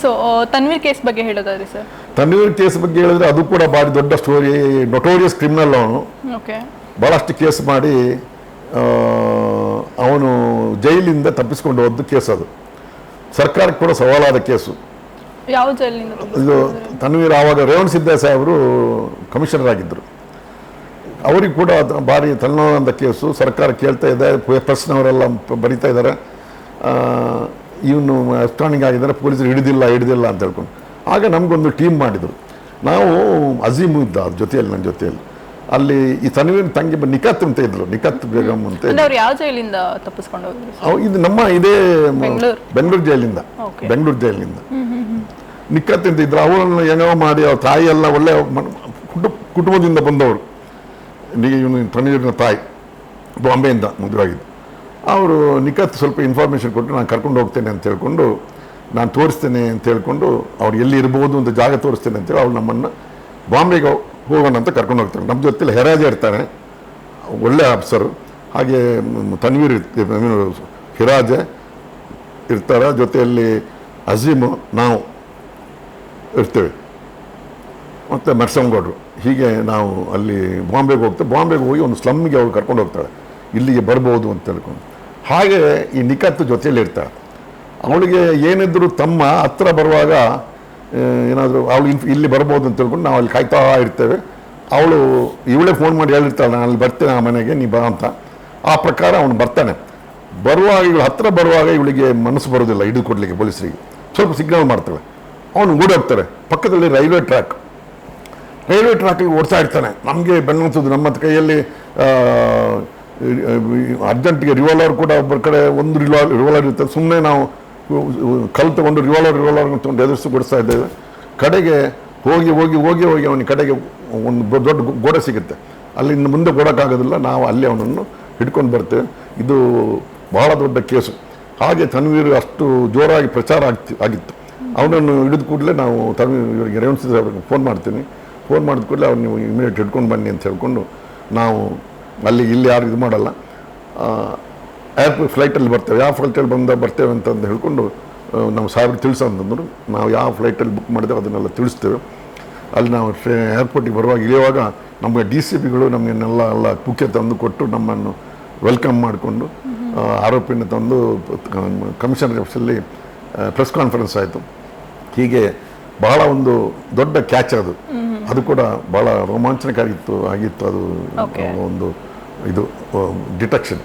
So Tanveer case ಬಗ್ಗೆ ಹೇಳೋದಾದ್ರೆ sir? Tanveer case ಬಗ್ಗೆ ಹೇಳಿದ್ರೆ ಅದು ಕೂಡ ಭಾರಿ ದೊಡ್ಡ ಸ್ಟೋರಿ. ನೊಟೋರಿಯಸ್ ಕ್ರಿಮಿನಲ್ ಅವನು. ಓಕೆ. ಭಾಳಷ್ಟು ಕೇಸ್ ಮಾಡಿ ಅವನು ಜೈಲಿಂದ ತಪ್ಪಿಸ್ಕೊಂಡು ಹೋದ್ದು ಕೇಸ್. ಅದು ಸರ್ಕಾರಕ್ಕೆ ಕೂಡ ಸವಾಲಾದ ಕೇಸು. ಯಾವ ಜೈಲಿಂದ? ಇದು ತನ್ವೀರ್ ಆವಾಗ ರೇವಣ್ ಸಿದ್ದೇಶ್ವರ ಸಾಹೇಬರು ಕಮಿಷನರ್ ಆಗಿದ್ದರು. ಅವರಿಗೆ ಕೂಡ ಭಾರಿ ತಲೆನೋವಂಥ ಕೇಸು. ಸರ್ಕಾರ ಕೇಳ್ತಾ ಇದೆ, ಪ್ರೆಸ್ನವರೆಲ್ಲ ಬರಿತಾ ಇದ್ದಾರೆ, ಇವನು ಅಸ್ಟಾನಿಂಗ್ ಆಗಿದ್ದಾರೆ, ಪೊಲೀಸರು ಹಿಡಿದಿಲ್ಲ ಅಂತ ಹೇಳ್ಕೊಂಡು. ಆಗ ನಮಗೊಂದು ಟೀಮ್ ಮಾಡಿದರು. ನಾವು ಅಜೀಮ್ ಇದ್ದ ಅದ್ರ ಜೊತೆಯಲ್ಲಿ, ನನ್ನ ಜೊತೆಯಲ್ಲಿ. ಅಲ್ಲಿ ಈ ತನ್ವೀರ್ ತಂಗಿ ನಿಖತ್ ಅಂತ ಇದ್ರು, ನಿಖತ್ ಬೇಗಮ್ ಅಂತ. ಯಾವ ಜೈಲಿಂದ ತಪ್ಪಿಸ್ಕೊಂಡು ಹೋದ್ರು? ಇದು ನಮ್ಮ ಇದೇ ಬೆಂಗಳೂರು ಜೈಲಿಂದ. ಬೆಂಗಳೂರು ಜೈಲಿನಿಂದ ನಿಖತ್ ಅಂತ ಇದ್ರು. ಅವರನ್ನು ಏನೋ ಮಾಡಿ ಅವ್ರ ತಾಯಿ ಎಲ್ಲ ಒಳ್ಳೆ ಕುಟುಂಬದಿಂದ ಬಂದವರು. ಇವನು ತನ್ವೀರ್ನ ತಾಯಿ ಬಾಂಬೆಯಿಂದ ಮದುವೆಯಾಗಿದ್ದು. ಅವರು ನಿಖತ್ ಸ್ವಲ್ಪ ಇನ್ಫಾರ್ಮೇಷನ್ ಕೊಟ್ಟು ನಾನು ಕರ್ಕೊಂಡು ಹೋಗ್ತೇನೆ ಅಂತ ಹೇಳ್ಕೊಂಡು, ನಾನು ತೋರಿಸ್ತೇನೆ ಅಂತ ಹೇಳ್ಕೊಂಡು, ಅವ್ರು ಎಲ್ಲಿ ಇರ್ಬೋದು ಅಂತ ಜಾಗ ತೋರಿಸ್ತೇನೆ ಅಂತೇಳಿ ಅವ್ರು ನಮ್ಮನ್ನು ಬಾಂಬೆಗೆ ಹೋಗೋಣ ಅಂತ ಕರ್ಕೊಂಡು ಹೋಗ್ತಾರೆ. ನಮ್ಮ ಜೊತೆಲಿ ಹೆರಾಜ ಇರ್ತಾನೆ, ಒಳ್ಳೆ ಆಫೀಸರು. ಹಾಗೆ ತನ್ವೀರ್ ಹಿರಾಜ ಇರ್ತಾರೆ, ಜೊತೆಯಲ್ಲಿ ಅಜೀಮು, ನಾವು ಇರ್ತೇವೆ, ಮತ್ತು ಮೆರ್ಸಂಗೌಡರು. ಹೀಗೆ ನಾವು ಅಲ್ಲಿ ಬಾಂಬೆಗೆ ಹೋಗ್ತೇವೆ. ಬಾಂಬೆಗೆ ಹೋಗಿ ಒಂದು ಸ್ಲಮ್ಮಿಗೆ ಅವ್ರು ಕರ್ಕೊಂಡು ಹೋಗ್ತಾಳೆ, ಇಲ್ಲಿಗೆ ಬರ್ಬೋದು ಅಂತ ಹೇಳ್ಕೊಂಡು. ಹಾಗೆ ಈ ನಿಖತ್ ಜೊತೆಯಲ್ಲಿ ಇರ್ತಾಳೆ. ಅವಳಿಗೆ ಏನಿದ್ರು ತಮ್ಮ ಹತ್ರ ಬರುವಾಗ ಏನಾದರೂ ಅವಳು ಇಲ್ಲಿ ಬರ್ಬೋದು ಅಂತ ಹೇಳ್ಕೊಂಡು ನಾವು ಅಲ್ಲಿ ಕಾಯ್ತಾ ಇರ್ತೇವೆ. ಇವಳೇ ಫೋನ್ ಮಾಡಿ ಹೇಳಿರ್ತಾಳೆ, ನಾನು ಅಲ್ಲಿ ಬರ್ತೇನೆ ಆ ಮನೆಗೆ, ನೀ ಬಾ ಅಂತ. ಆ ಪ್ರಕಾರ ಅವನು ಬರ್ತಾನೆ. ಬರುವಾಗ ಇವಳು ಹತ್ರ ಬರುವಾಗ ಇವಳಿಗೆ ಮನಸ್ಸು ಬರೋದಿಲ್ಲ ಹಿಡಿದು ಕೊಡಲಿಕ್ಕೆ ಪೊಲೀಸರಿಗೆ. ಸ್ವಲ್ಪ ಸಿಗ್ನಲ್ ಮಾಡ್ತಾಳೆ, ಅವನು ಓಡೋಗ್ತಾರೆ. ಪಕ್ಕದಲ್ಲಿ ರೈಲ್ವೆ ಟ್ರ್ಯಾಕಿಗೆ ಓಡಿಸ್ತಾ ಇರ್ತಾನೆ. ನಮಗೆ ಬೆನ್ನನಿಸೋದು, ನಮ್ಮ ಕೈಯಲ್ಲಿ ಅರ್ಜೆಂಟಿಗೆ ರಿವಾಲ್ವರ್ ಕೂಡ ಒಬ್ಬರ ಕಡೆ ಒಂದು ರಿವಾಲ್ವರ್ ಇರ್ತದೆ. ಸುಮ್ಮನೆ ನಾವು ಕಲ್ ತಗೊಂಡು ರಿವಾಲ್ವರ್ ತಗೊಂಡು ಎದುರಿಸಿ ಕೊಡಿಸ್ತಾ ಇದ್ದೇವೆ. ಕಡೆಗೆ ಹೋಗಿ ಅವನ ಕಡೆಗೆ ಒಂದು ದೊಡ್ಡ ಗೋಡೆ ಸಿಗುತ್ತೆ. ಅಲ್ಲಿಂದ ಮುಂದೆ ಕೊಡೋಕ್ಕಾಗೋದಿಲ್ಲ, ನಾವು ಅಲ್ಲಿ ಅವನನ್ನು ಹಿಡ್ಕೊಂಡು ಬರ್ತೇವೆ. ಇದು ಬಹಳ ದೊಡ್ಡ ಕೇಸು. ಹಾಗೆ ತನ್ವೀರ್ ಅಷ್ಟು ಜೋರಾಗಿ ಪ್ರಚಾರ ಆಗಿತ್ತು. ಅವನನ್ನು ಹಿಡಿದ ಕೂಡಲೇ ನಾವು ಇವರಿಗೆ ರೇವಣ್ ಸಿದ್ದೇಶ್ವರ ಫೋನ್ ಮಾಡ್ತೀನಿ. ಫೋನ್ ಮಾಡಿದ ಕೂಡಲೇ ಅವ್ರು ನೀವು ಇಮಿಡಿಯೇಟ್ ಹಿಡ್ಕೊಂಡು ಬನ್ನಿ ಅಂತ ಹೇಳ್ಕೊಂಡು ನಾವು ಇಲ್ಲಿ ಯಾರು ಇದು ಮಾಡಲ್ಲ, ಫ್ಲೈಟಲ್ಲಿ ಬರ್ತೇವೆ, ಯಾವ ಫ್ಲೈಟಲ್ಲಿ ಬರ್ತೇವೆ ಅಂತಂದು ಹೇಳ್ಕೊಂಡು ನಾವು ಸಾಹೇಬ್ರಿಗೆ ತಿಳಿಸಂತಂದ್ರು. ನಾವು ಯಾವ ಫ್ಲೈಟಲ್ಲಿ ಬುಕ್ ಮಾಡಿದ್ದೇವೆ ಅದನ್ನೆಲ್ಲ ತಿಳಿಸ್ತೇವೆ. ಅಲ್ಲಿ ನಾವು ಏರ್ಪೋರ್ಟಿಗೆ ಬರುವಾಗ ಇಳಿಯುವಾಗ ನಮಗೆ DCPಗಳು ನಮಗೆಲ್ಲ ಬುಕ್ಕೆ ತಂದು ಕೊಟ್ಟು ನಮ್ಮನ್ನು ವೆಲ್ಕಮ್ ಮಾಡಿಕೊಂಡು ಆರೋಪಿನ ತಂದು ಕಮಿಷನರ್ ಆಫೀಸಲ್ಲಿ ಪ್ರೆಸ್ ಕಾನ್ಫರೆನ್ಸ್ ಆಯಿತು. ಹೀಗೆ ಬಹಳ ಒಂದು ದೊಡ್ಡ ಕ್ಯಾಚ್ ಅದು ಕೂಡ ಬಹಳ ರೋಮಾಂಚನಕಾರಿತ್ತು ಆಗಿತ್ತು. ಅದು ಒಂದು ಇದು ಡಿಟೆಕ್ಷನ್.